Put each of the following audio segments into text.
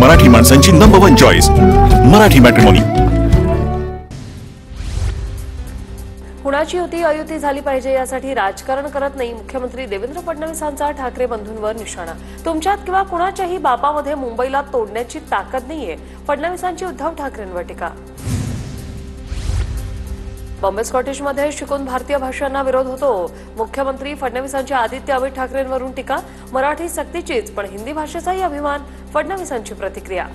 मराठी माणसांची number 1 choice Marathi matrimony. कुणाची युती अयुती झाली पाहिजे यासाठी राजकारण करत नाही मुख्यमंत्री देवेंद्र फडणवीसांचा ठाकरे बंधूंवर निशाणा। तुमच्यात किंवा कुणाच्याही बापामध्ये मुंबईला तोडण्याची ताकद नाहीये, फडणवीसांची उद्धव ठाकरेंवर टीका। बॉम्बे स्कॉटिशमध्ये शिकून भारतीय भाषांना विरोध होतो, मुख्यमंत्री फडणवीसांची आदित्य अमित ठाकरेंवरून टीका। मराठी सक्तीचीच पण हिंदी भाषेचाही अभिमान, फडणवीसांची प्रतिक्रिया।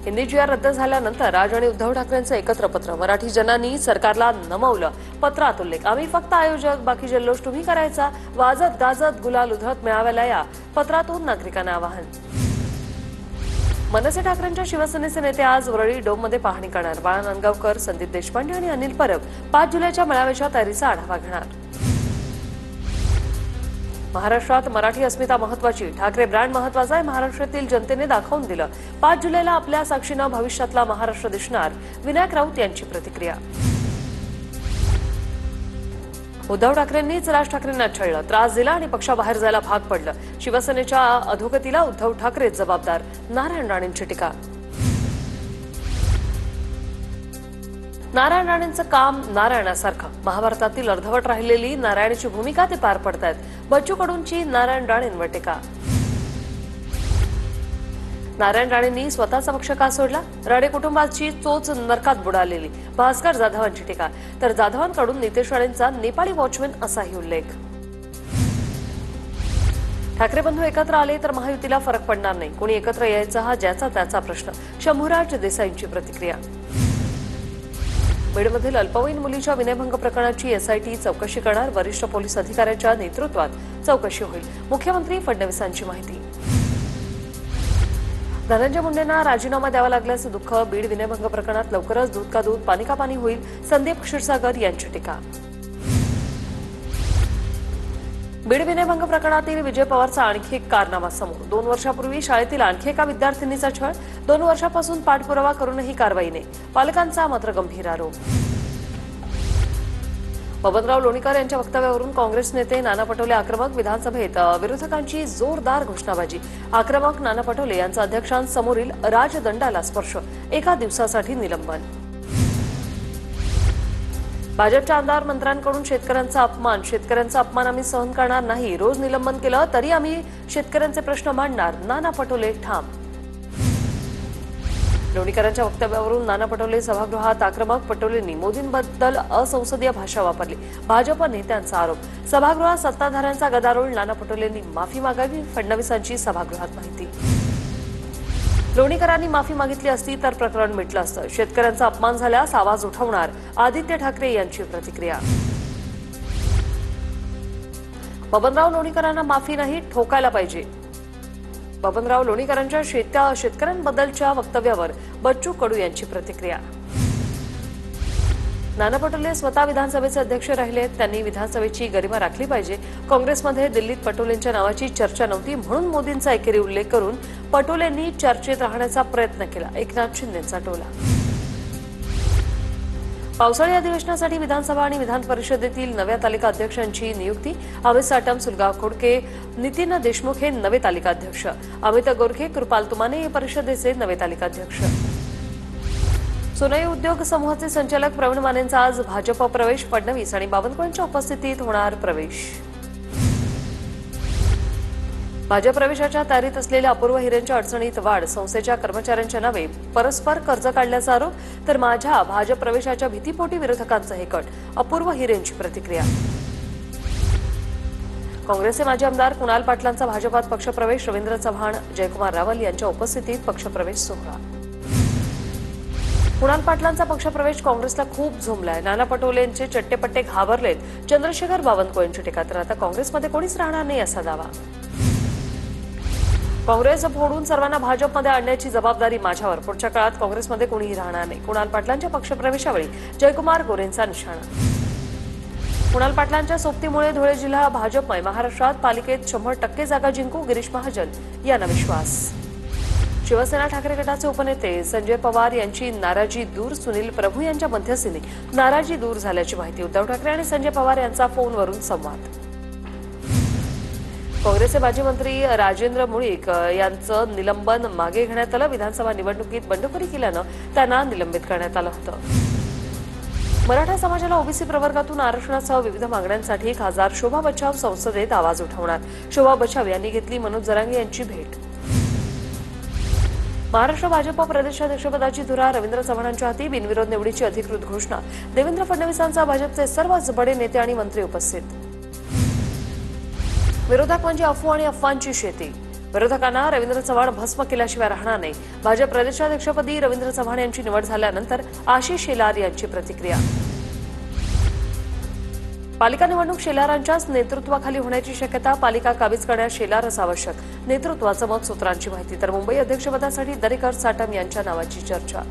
हिंदी जीआर रद्द झाल्यानंतर राज आणि उद्धव ठाकरेंचं एकत्र पत्र, मराठी जनांनी सरकारला नमवलं। पत्रात उल्लेख, आम्ही फक्त आयोजक, बाकी जल्लोष तुम्ही करायचा, वाजत गाजत गुलाल उधळत मेळाव्याला या, पत्रातून नागरिकांना आवाहन। मनसे ठाकरेंच्या शिवसेनेचे नेते आज वरळी डोममध्ये पाहणी करणार। बाळा नांदगावकर, संदीप देशपांडे आणि अनिल परब 5 जुलैच्या मेळाव्याच्या तयारीचा आढावा घेणार। महाराष्ट्रात मराठी अस्मिता महत्वाची, ठाकरे ब्रँड महत्वाचा आहे, महाराष्ट्रातील जनतेने दाखवून दिलं। 5 जुलैला आपल्या साक्षीनं भविष्यातला महाराष्ट्र दिसणार, विनायक राऊत यांची प्रतिक्रिया। उद्धव ठाकरेंनीच राज ठाकरेंना छळलं, त्रास दिला आणि पक्षाबाहेर जायला भाग पडलं। शिवसेनेच्या अधोगतीला उद्धव ठाकरेच जबाबदार, नारायण राणेंची टीका। नारायण राणेंचं काम नारायणासारखं, महाभारतातील अर्धवट राहिलेली नारायणाची भूमिका ते पार पडतायत। बच्चू कडूंची नारायण राणेंवर टीका। नारायण राणेंनी स्वतःचा पक्ष का सोडला? राणे कुटुंबाची चोच नरकात बुडालेली, भास्कर जाधवांची टीका। तर जाधवांकडून नितेश राणेंचा नेपाळी वॉचमॅन असाही उल्लेख। ठाकरे बंधू एकत्र आले तर महायुतीला फरक पडणार नाही, कोणी एकत्र यायचा हा ज्याचा त्याचा प्रश्न, शंभूराज देसाईंची प्रतिक्रिया। बीडमधील अल्पवयीन मुलीच्या विनयभंग प्रकरणाची एसआयटी चौकशी करणार, वरिष्ठ पोलीस अधिकाऱ्यांच्या नेतृत्वात चौकशी होईल, मुख्यमंत्री फडणवीसांची माहिती। धनंजय मुंडेंना राजीनामा द्यावा लागल्याचं दुःख, बीड विनयभंग प्रकरणात लवकरच दूध का दूध पाणी का पाणी होईल, संदीप क्षीरसागर यांची टीका। बीड विनयभंग प्रकरणातील विजय पवारचा आणखी एक कारनामा समोर, 2 वर्षापूर्वी शाळेतील आणखी एका विद्यार्थिनीचा छळ, 2 वर्षापासून पाठपुरावा करूनही कारवाई नाही, पालकांचा मात्र गंभीर आरोप। बबनराव लोणीकर यांच्या वक्तव्यावरून काँग्रेस नेते नाना पटोले आक्रमक, विधानसभेत विरोधकांची जोरदार घोषणाबाजी। आक्रमक नाना पटोले यांचा अध्यक्षांसमोरील राजदंडाला स्पर्श, 1 दिवसासाठी निलंबन। भाजपच्या आमदार मंत्र्यांकडून शेतकऱ्यांचा अपमान आम्ही सहन करणार नाही, रोज निलंबन केलं तरी आम्ही शेतकऱ्यांचे प्रश्न मांडणार, नाना पटोले ठाम। लोणीकरांच्या वक्तव्यावरून नाना पटोले सभागृहात आक्रमक, पटोलेंनी मोदींबद्दल असंसदीय भाषा वापरली, भाजप नेत्यांचा आरोप। सभागृहात सत्ताधाऱ्यांचा गदारोळ, नाना पटोलेंनी माफी मागावी, फडणवीसांची सभागृहात माहिती। लोणीकरांनी माफी मागितली असती तर प्रकरण मिटलं असतं, शेतकऱ्यांचा अपमान झाल्यास आवाज उठवणार, आदित्य ठाकरे यांची प्रतिक्रिया। बबनराव लोणीकरांना माफी नाही, ठोकायला पाहिजे, बबनराव लोणीकरांच्या शेतकऱ्यांबद्दलच्या वक्तव्यावर बच्चू कडू यांची प्रतिक्रिया। नाना पटोले स्वतः विधानसभेचे अध्यक्ष राहिले, त्यांनी विधानसभेची गरिमा राखली पाहिजे। काँग्रेसमध्ये दिल्लीत पटोलेंच्या नावाची चर्चा नव्हती म्हणून मोदींचा एकेरी उल्लेख करून पटोलेंनी चर्चेत राहण्याचा प्रयत्न केला, एकनाथ शिंदेंचा टोला। पावसाळी अधिवेशनासाठी विधानसभा आणि विधान परिषदेतील नव्या तालिका अध्यक्षांची नियुक्ती, अमित साटम, सुलगाव खोडके, नितीन देशमुख हे नवे तालिका अध्यक्ष, अमित गोरखे, कृपाल तुमाने हे परिषदेचे नवे तालिका अध्यक्ष। सोनई उद्योग समूहाचे संचालक प्रवीण मानेंचा आज भाजप प्रवेश, फडणवीस आणि बावनकुळेंच्या उपस्थितीत होणार प्रवेश। भाजप प्रवेशाच्या तयारीत असलेल्या अपूर्व हिरेंच्या अडचणीत वाढ, संस्थेच्या कर्मचाऱ्यांच्या नावे परस्पर कर्ज काढल्याचा आरोप, तर माझ्या भाजप प्रवेशाच्या भीतीपोटी विरोधकांचं हे कट, अपूर्व हिरेंची प्रतिक्रिया। काँग्रेसचे माजी आमदार कुणाल पाटलांचा भाजपात पक्षप्रवेश, रवींद्र चव्हाण, जयकुमार रावल यांच्या उपस्थितीत पक्षप्रवेश सोहळा। कुणाल पाटलांचा पक्षप्रवेश काँग्रेसला खूप झोंबलाय, नाना पटोलेंचे चट्टेपट्टे घाबरलेत, चंद्रशेखर बावनकुळेंची टीका। तर आता काँग्रेसमध्ये कोणीच राहणार नाही असा दावा, काँग्रेस फोडून सर्वांना भाजपमध्ये आणण्याची जबाबदारी माझ्यावर, पुढच्या काळात काँग्रेसमध्ये कोणीही राहणार नाही, कुणाल पाटलांच्या पक्षप्रवेशावेळी जयकुमार गोरेंचा निशाणा। कुणाल पाटलांच्या सोबतीमुळे धुळे जिल्हा भाजपमय, महाराष्ट्रात पालिकेत 100% जागा जिंकू, गिरीश महाजन यांना विश्वास। शिवसेना ठाकरे गटाचे उपनेते संजय पवार यांची नाराजी दूर, सुनील प्रभू यांच्या मध्यस्थीने नाराजी दूर झाल्याची माहिती। उद्धव ठाकरे आणि संजय पवार यांचा फोनवरून संवाद। काँग्रेसचे माजी मंत्री राजेंद्र मुळीक यांचं निलंबन मागे घेण्यात आलं. विधानसभा निवडणुकीत बंडखोरी केल्यानं त्यांना निलंबित करण्यात आलं होतं. मराठा समाजाला ओबीसी प्रवर्गातून आरक्षणासह विविध मागण्यांसाठी खासदार शोभा बच्छाव संसदेत आवाज उठवणार. शोभा बच्छाव यांनी घेतली मनोज जरांगे यांची भेट. महाराष्ट्र भाजप प्रदेशाध्यक्षपदाची धुरा रवींद्र चव्हाणांच्या हाती. बिनविरोध निवडीची अधिकृत घोषणा. देवेंद्र फडणवीसांचा भाजपचे सर्वच बडे नेते आणि मंत्री उपस्थित. विरोधक म्हणजे अफवा आणि अफवांची शेती. विरोधकांना रवींद्र चव्हाण भस्म केल्याशिवाय राहणार नाही. भाजप प्रदेशाध्यक्षपदी रवींद्र चव्हाण यांची निवड झाल्यानंतर आशिष शेलार यांची प्रतिक्रिया. पालिका निवडणूक शेलारांच्याच नेतृत्वाखाली होण्याची शक्यता. पालिका काबीज करण्यास शेलारच आवश्यक. नेतृत्वाचं मत सूत्रांची माहिती. तर मुंबई अध्यक्षपदासाठी दरेकर साटम यांच्या नावाची चर्चा.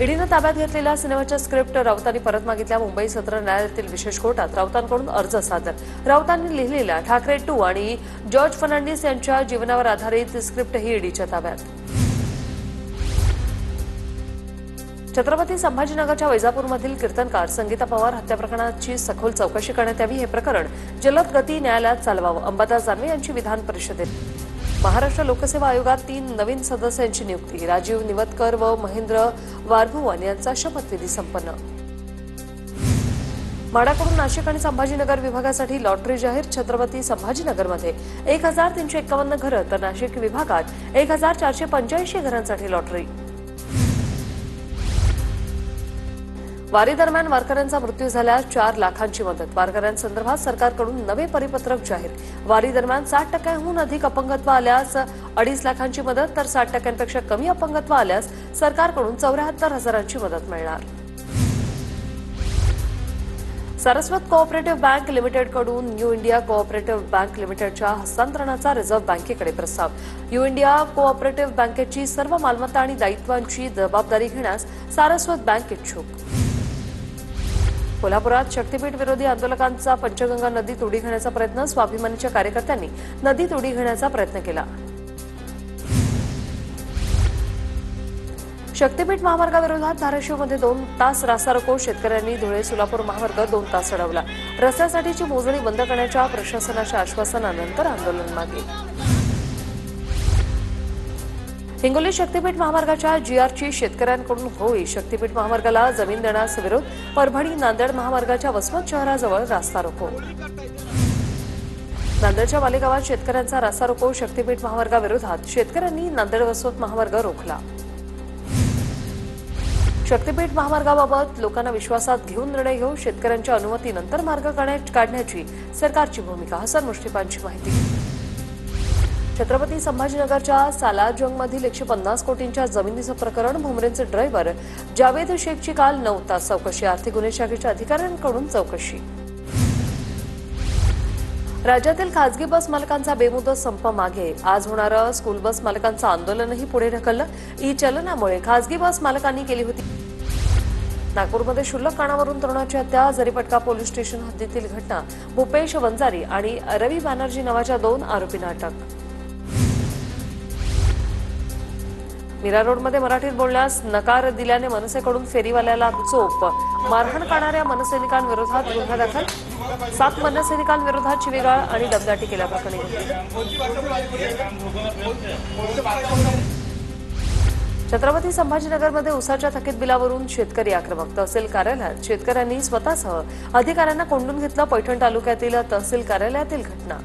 ईडीनं ताब्यात घेतलेल्या सिनेमाच्या स्क्रिप्ट राऊतांनी परत मागितल्या. मुंबई सत्र न्यायालयातील विशेष कोर्टात राऊतांकडून अर्ज सादर. राऊतांनी लिहिलेल्या ठाकरे 2 आणि जॉर्ज फर्नांडिस यांच्या जीवनावर आधारित स्क्रिप्ट ही ईडीच्या ताब्यात. छत्रपती संभाजीनगरच्या वैजापूरमधील कीर्तनकार संगीता पवार हत्या प्रकरणाची सखोल चौकशी करण्यात यावी. हे प्रकरण जलद गती न्यायालयात चालवावं. अंबादास दानवे यांची विधान परिषदेत. महाराष्ट्र लोकसेवा आयोगात 3 नवीन सदस्यांची नियुक्ती. राजीव निवतकर व महेंद्र वारभुवन यांचा शपथविधी संपन्न. म्हाडाकडून नाशिक आणि संभाजीनगर विभागासाठी लॉटरी जाहीर. छत्रपती संभाजीनगरमध्ये 1351 घरं तर नाशिक विभागात 1485 घरांसाठी लॉटरी. वारी दरम्यान वारकऱ्यांचा मृत्यू झाल्यास 4 लाखांची मदत. वारकऱ्यांसंदर्भात सरकारकडून नवे परिपत्रक जाहीर. वारी दरम्यान 60% अधिक अपंगत्व आल्यास 2.5 लाखांची मदत तर 60% कमी अपंगत्व आल्यास सरकारकडून 74,000ची मदत मिळणार. सारस्वत कोऑपरेटिव्ह बँक लिमिटेडकडून न्यू इंडिया कोऑपरेटिव्ह बँक लिमिटेडच्या हस्तांतरणाचा रिझर्व्ह बँकेकडे प्रस्ताव. न्यू इंडिया कोऑपरेटिव्ह बँकेची सर्व मालमत्ता आणि दायित्वांची जबाबदारी घेण्यास सारस्वत बँक इच्छुक. कोल्हापुरात शक्तीपीठ विरोधी आंदोलकांचा पंचगंगा नदीत उडी घेण्याचा प्रयत्न. स्वाभिमानीच्या कार्यकर्त्यांनी नदीत उडी घेण्याचा प्रयत्न केला. शक्तीपीठ महामार्गाविरोधात धाराशिवमध्ये 2 तास रास्तारोको. शेतकऱ्यांनी धुळे सोलापूर महामार्ग 2 तास अडवला. रस्त्यासाठीची मोजणी बंद करण्याच्या प्रशासनाच्या आश्वासनानंतर आंदोलन मागे. हिंगोली शक्तीपीठ महामार्गाच्या जीआरची शेतकऱ्यांकडून होळी. शक्तीपीठ महामार्गाला जमीन देण्यास विरोध. परभणी नांदेड महामार्गाच्या वसमत शहराजवळ रास्ता रोको. नांदेडच्या वालेगावात शेतकऱ्यांचा रास्ता रोको. शक्तीपीठ महामार्गाविरोधात शेतकऱ्यांनी नांदेड वसमत महामार्ग रोखला. शक्तीपीठ महामार्गाबाबत लोकांना विश्वासात घेऊन निर्णय घेऊ. शेतकऱ्यांच्या अनुमतीनंतर मार्ग काढण्याची सरकारची भूमिका. हसन मुश्रीफांची माहिती. छत्रपती संभाजीनगरच्या सालारजंगमधील 150 कोटींच्या जमिनीचं प्रकरण. भुमरेंचे ड्रायव्हर जावेद शेखची काल 9 तास चौकशी. आर्थिक गुन्हे शाखेच्या अधिकाऱ्यांकडून चौकशी. राज्यातील खासगी बस मालकांचा बेमुदत संप मागे. आज होणारं स्कूल बस मालकांचं आंदोलनही पुढे ढकललं. ई-चलनामुळे खासगी बस मालकांनी केली होती. नागपूरमध्ये क्षुल्लक कारणावरून तरुणाची हत्या. जरीपटका पोलीस स्टेशन हद्दीतील घटना. भूपेश वंजारी आणि रवी बॅनर्जी नावाच्या 2 आरोपींना अटक. मीरा रोडमध्ये मराठीत बोलण्यास नकार दिल्याने मनसेकडून फेरीवाल्याला चोप. मारहाण करणाऱ्या मनसैनिकांविरोधात गुन्हा दाखल. 7 मनसैनिकांविरोधात शिवीगाळ आणि दमदाटी केल्याप्रकरणी. छत्रपती संभाजीनगरमध्ये उसाच्या थकीत बिलावरून शेतकरी आक्रमक. तहसील कार्यालयात शेतकऱ्यांनी स्वतःसह अधिकाऱ्यांना कोंडून घेतलं. पैठण तालुक्यातील तहसील कार्यालयातील घटना.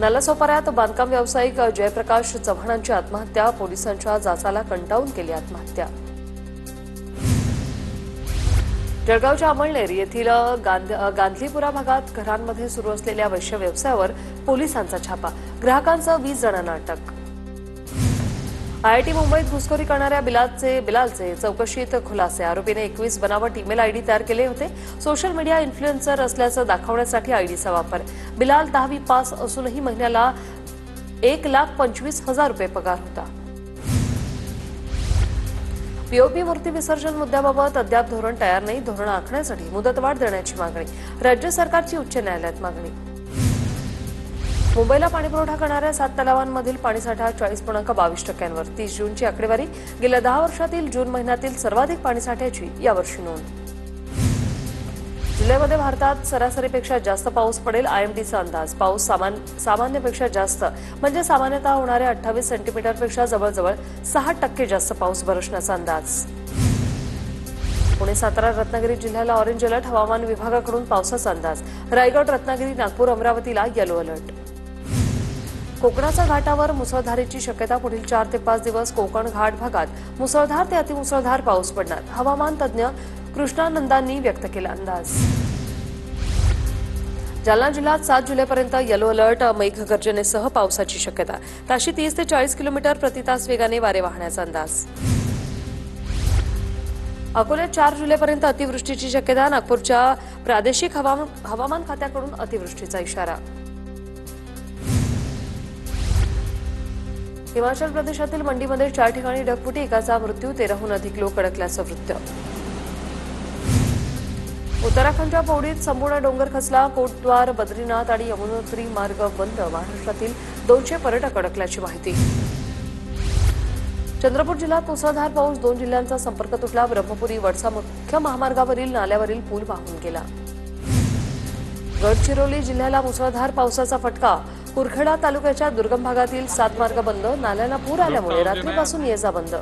नालासोपाऱ्यात बांधकाम व्यावसायिक जयप्रकाश चव्हाणांची आत्महत्या. पोलिसांच्या जाचाला कंटाळून केली आत्महत्या. जळगावच्या अमळनेर येथील गांधलीपुरा भागात घरांमध्ये सुरू असलेल्या वैश्य व्यवसायावर पोलिसांचा छापा. ग्राहकांसह 20 जणांना अटक. आयआयटी मुंबईत घुसखोरी करणाऱ्या बिलालचे चौकशीत खुलासे. आरोपीने 21 बनावट ईमेल आयडी तयार केले होते. सोशल मीडिया इन्फ्लुएन्सर असल्याचं दाखवण्यासाठी आयडीचा वापर. बिलाल 10वी पास असूनही महिन्याला 1,25,000 रुपये पगार होता. पीओपी मूर्ती विसर्जन मुद्द्याबाबत अद्याप धोरण तयार नाही. धोरण आखण्यासाठी मुदतवाढ देण्याची मागणी. राज्य सरकारची उच्च न्यायालयात मागणी. मुंबईला पाणीपुरवठा करणाऱ्या 7 तलावांमधील पाणीसाठा 40.22%वर. 30 जूनची आकडेवारी. गेल्या 10 वर्षातील जून महिन्यातील सर्वाधिक पाणीसाठ्याची यावर्षी नोंद. जुलैमध्ये भारतात सरासरीपेक्षा जास्त पाऊस पडेल, आयएमडीचा अंदाज. पाऊस सामान्यपेक्षा जास्त म्हणजे सामान्यतः होणाऱ्या 28 सेंटीमीटरपेक्षा जवळजवळ 6% जास्त पाऊस बरसण्याचा अंदाज. पुणे, सातारा, रत्नागिरी जिल्ह्याला ऑरेंज अलर्ट. हवामान विभागाकडून पावसाचा अंदाज. रायगड, रत्नागिरी, नागपूर, अमरावतीला येलो अलर्ट. कोकणाच्या घाटावर मुसळधारेची शक्यता. पुढील 4 ते 5 दिवस कोकण घाट भागात मुसळधार ते अतिमुसळधार पाऊस पडणार. हवामान तज्ज्ञ कृष्णानंदांनी व्यक्त केला अंदाज. जालना जिल्ह्यात 7 जुलैपर्यंत येलो अलर्ट. मेघगर्जनेसह पावसाची शक्यता. ताशी 30 ते 40 किलोमीटर प्रति तास वेगाने वारे वाहण्याचा अंदाज. अकोल्यात 4 जुलैपर्यंत अतिवृष्टीची शक्यता. नागपूरच्या प्रादेशिक हवामान खात्याकडून अतिवृष्टीचा इशारा. हिमाचल प्रदेशातील मंडीमध्ये 4 ठिकाणी ढगफुटी. एकाचा मृत्यू, 13हून अधिक लोक अडकल्याचं वृत्त. उत्तराखंडच्या पौडीत संपूर्ण डोंगर खचला. कोटद्वार, बद्रीनाथ आणि यमुनोत्री मार्ग बंद. महाराष्ट्रातील 200 पर्यटक अडकल्याची माहिती. चंद्रपूर जिल्ह्यात मुसळधार पाऊस. 2 जिल्ह्यांचा संपर्क तुटला. ब्रह्मपुरी वडसा मुख्य महामार्गावरील नाल्यावरील पूल वाहून गेला. गडचिरोली जिल्ह्याला मुसळधार पावसाचा फटका. कुरखेडा तालुक्याच्या दुर्गम भागातील 7 मार्ग बंद. नाल्यांना पूर आल्यामुळे रात्रीपासून ये जा बंद.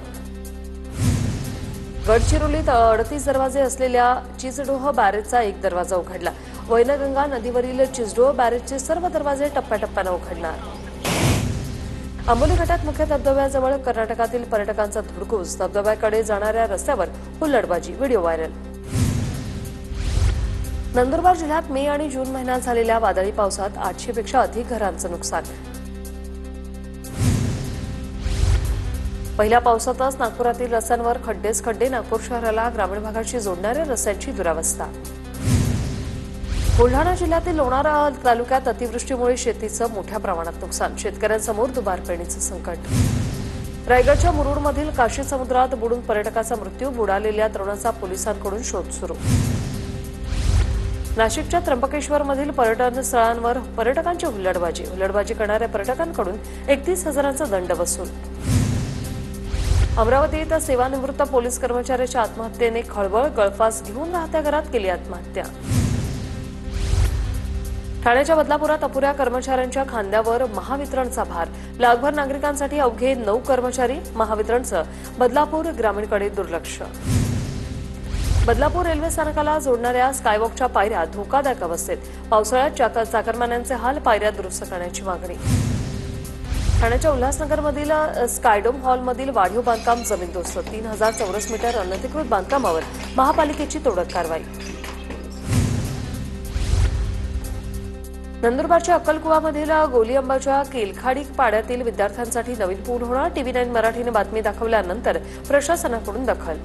गडचिरोलीत 38 दरवाजे असलेल्या चिचडोह बॅरेजचा 1 दरवाजा उघडला. वैनगंगा नदीवरील चिचडोह बॅरेजचे सर्व दरवाजे टप्प्याटप्प्यानं उघडणार. आंबोली घाटात मुख्य धबधब्याजवळ कर्नाटकातील पर्यटकांचा धुडकूस. धबधब्याकडे जाणाऱ्या रस्त्यावर हुल्लडबाजी. Video viral. नंदुरबार जिल्ह्यात मे आणि जून महिन्यात झालेल्या वादळी पावसात 800 पेक्षा अधिक घरांचं नुकसान. पहिल्या पावसातच नागपुरातील रस्त्यांवर खड्डेच खड्डे. नागपूर शहराला ग्रामीण भागाशी जोडणाऱ्या रस्त्यांची दुरावस्था. बुलढाणा जिल्ह्यातील लोणार तालुक्यात अतिवृष्टीमुळे शेतीचं मोठ्या प्रमाणात नुकसान. शेतकऱ्यांसमोर दुबार पेरणीचं संकट. रायगडच्या मुरुडमधील काशी समुद्रात बुडून पर्यटकाचा मृत्यू. बुडालेल्या तरुणाचा पोलिसांकडून शोध सुरू. नाशिकच्या त्र्यंबकेश्वरमधील पर्यटन स्थळांवर पर्यटकांची हुल्लडबाजी. हुल्लडबाजी करणाऱ्या पर्यटकांकडून 31,000चा दंड वसूल. अमरावतीत सेवानिवृत्त पोलीस कर्मचाऱ्याच्या आत्महत्येने खळबळ. गळफास घेऊन राहत्या घरात केली आत्महत्या. ठाण्याच्या बदलापुरात अपुऱ्या कर्मचाऱ्यांच्या खांद्यावर महावितरणचा भार. लाखभर नागरिकांसाठी अवघे 9 कर्मचारी. महावितरणचं बदलापूर ग्रामीणकडे दुर्लक्ष. बदलापूर रेल्वे स्थानकाला जोडणाऱ्या स्कायवॉकच्या पायऱ्या धोकादायक अवस्थेत. पावसाळ्यात चाकरमान्यांचे हाल. पायऱ्या दुरुस्त करण्याची मागणी. ठाण्याच्या उल्हासनगरमधील स्कायडोम हॉलमधील वाढीव बांधकाम जमीनदोस्त. 3000 चौरस मीटर अनधिकृत बांधकामावर महापालिकेची तोडक कारवाई. नंदुरबारच्या अक्कलकुवामधील गोलीअंबाच्या केलखाडी पाड्यातील विद्यार्थ्यांसाठी नवीन पूल होणार. TV9 मराठीने बातमी दाखवल्यानंतर प्रशासनाकडून दखल.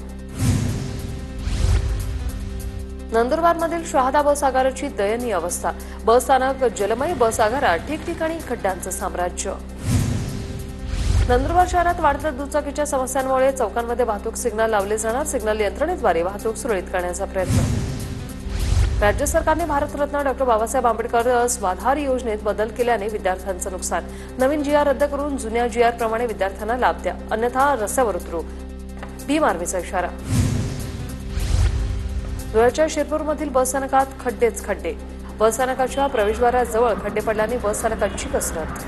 नंदुरबारमधील शहादा बस आगाराची दयनीय अवस्था. बस स्थानक जलमय. बस आगारात ठिकठिकाणी खड्ड्यांचं साम्राज्य. नंदुरबार शहरात वाढत्या दुचाकीच्या समस्यांमुळे चौकांमध्ये वाहतूक सिग्नल लावले जाणार. सिग्नल यंत्रणेद्वारे वाहतूक सुरळीत करण्याचा प्रयत्न. राज्य सरकारने भारतरत्न डॉ. बाबासाहेब आंबेडकर स्वाधार योजनेत बदल केल्याने विद्यार्थ्यांचं नुकसान. नवीन GR रद्द करून जुन्या GR प्रमाणे विद्यार्थ्यांना लाभ द्या, अन्यथा रस्त्यावर उतरू. भीम आर्मीचा इशारा. धुळ्याच्या शिरपूरमधील बसस्थानकात खड्डेच खड्डे. बसस्थानकाच्या प्रवेशद्वाराजवळ खड्डे पडल्याने बसस्थानकाची कसरत.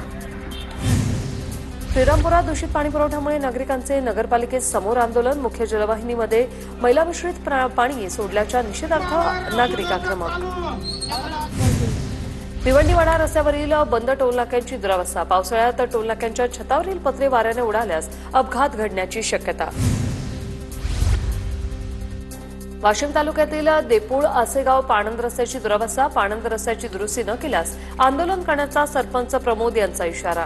श्रीरामपुरात दूषित पाणी पुरवठ्यामुळे नागरिकांचे नगरपालिकेत समोर आंदोलन. मुख्य जलवाहिनीमध्ये मैलामिश्रित पाणी सोडल्याच्या निषेधार्थ नागरिक आक्रमक. भिवंडीवाडा रस्त्यावरील बंद टोलनाक्यांची दुरावस्था. पावसाळ्यात टोलनाक्यांच्या छतावरील पत्रे वाऱ्याने उडाल्यास अपघात घडण्याची शक्यता. वाशिम तालुक्यातील देपूळ आसेगाव पाणंद रस्त्याची दुरावस्था. पाणंद रस्त्याची दुरुस्ती न केल्यास आंदोलन करण्याचा सरपंच प्रमोद यांचा इशारा.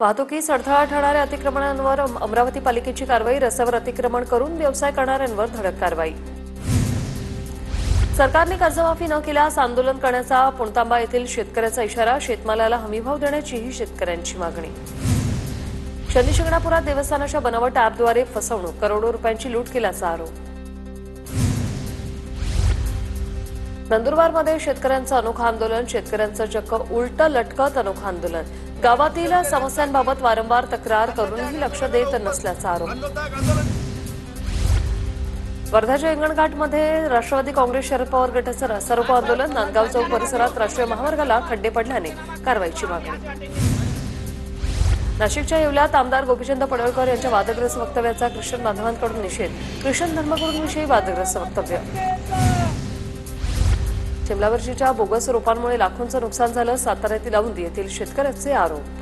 वाहतुकीस अडथळा ठरणाऱ्या अतिक्रमणांवर अमरावती पालिकेची कारवाई. रस्त्यावर अतिक्रमण करून व्यवसाय करणाऱ्यांवर धडक कारवाई. सरकारने कर्जमाफी न केल्यास आंदोलन करण्याचा पुणतांबा येथील शेतकऱ्याचा इशारा. शेतमालाला हमीभाव देण्याचीही शेतकऱ्यांची मागणी. शनी शिंगणापुरात देवस्थानाच्या बनावट ॲपद्वारे फसवणूक. करोडो रुपयांची लूट केल्याचा आरोप. नंदुरबारमध्ये शेतकऱ्यांचं अनोखं आंदोलन. शेतकऱ्यांचं चक्क उलटं लटकत अनोखं आंदोलन. गावातील समस्यांबाबत वारंवार तक्रार करूनही लक्ष देत नसल्याचा आरोप. वर्धाच्या हिंगणघाटमध्ये राष्ट्रवादी काँग्रेस शरद पवार गटाचं रास्तारोको आंदोलन. नांदगाव चौक परिसरात राष्ट्रीय महामार्गाला खड्डे पडल्याने कारवाईची मागणी. नाशिकच्या येवल्यात आमदार गोपीचंद पडळकर यांच्या वादग्रस्त वक्तव्याचा ख्रिश्चन बांधवांकडून निषेध. ख्रिश्चन धर्मगुरूंविषयी वादग्रस्त वक्तव्य. शिमला मिरचीच्या बोगस रोपांमुळे लाखोंचं नुकसान झालं. साताऱ्यातील औंध येथील शेतकऱ्यांचे आरोप.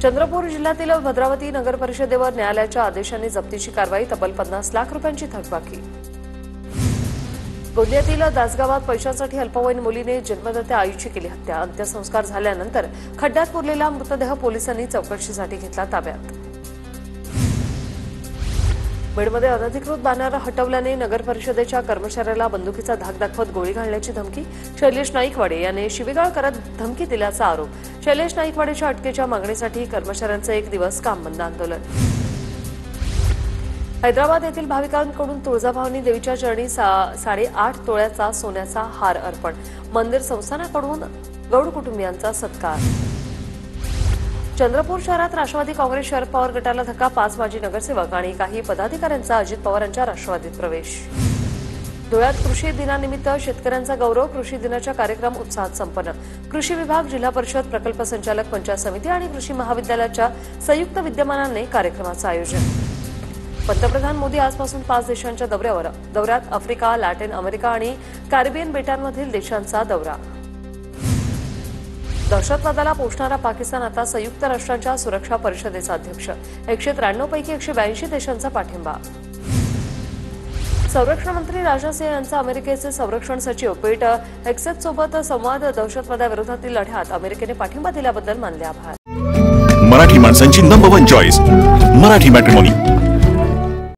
चंद्रपूर जिल्ह्यातील भद्रावती नगर परिषदेवर न्यायालयाच्या आदेशाने जप्तीची कारवाई. तब्बल 50 लाख रुपयांची थकबाकी. गोंदियातील दासगावात पैशांसाठी अल्पवयीन मुलीने जन्मदात्या आईची केली हत्या. अंत्यसंस्कार झाल्यानंतर खड्ड्यात पुरलेला मृतदेह पोलिसांनी चौकशीसाठी घेतला ताब्यात. बीडमध्ये अनधिकृत बॅनर हटवल्याने नगर परिषदेच्या कर्मचाऱ्याला बंदुकीचा धाक दाखवत गोळी घालण्याची धमकी. शैलेश नाईकवाडे याने शिवीगाळ करत धमकी दिल्याचा आरोप. शैलेश नाईकवाडेच्या अटकेच्या मागणीसाठी कर्मचाऱ्यांचं 1 दिवस काम बंद आंदोलन. हैदराबाद येथील भाविकांकडून तुळजाभवानी देवीच्या चरणी 8.5 तोळ्याचा सोन्याचा हार अर्पण. मंदिर संस्थानाकडून गौड कुटुंबियांचा सत्कार. चंद्रपूर शहरात राष्ट्रवादी काँग्रेस शरद पवार गटाला धक्का. 5 माजी नगरसेवक आणि काही पदाधिकाऱ्यांचा अजित पवारांच्या राष्ट्रवादीत प्रवेश. धुळ्यात कृषी दिनानिमित्त शेतकऱ्यांचा गौरव. कृषी दिनाचा कार्यक्रम उत्साहात संपन्न. कृषी विभाग, जिल्हा परिषद, प्रकल्प संचालक, पंचायत समिती आणि कृषी महाविद्यालयाच्या संयुक्त विद्यमानाने कार्यक्रमाचं आयोजन. पंतप्रधान मोदी आजपासून 5 देशांच्या दौऱ्यात. आफ्रिका, लॅटिन अमेरिका आणि कॅरिबियन बेटांमधील देशांचा दौरा. दहशतवादाला पोषणारा पाकिस्तान आता संयुक्त राष्ट्रांच्या सुरक्षा परिषदेचा अध्यक्ष. 193 पैकी 182 देशांचा पाठिंबा. संरक्षण मंत्री राजनाथ सिंह यांचा अमेरिकेचे संरक्षण सचिव पेट हेक्सेटसोबत संवाद. दहशतवादाविरोधातील लढ्यात अमेरिकेने पाठिंबा दिल्याबद्दल मानले आभार. मराठी माणसांची नंबर 1 चॉईस मराठी मॅट्रिमोनी.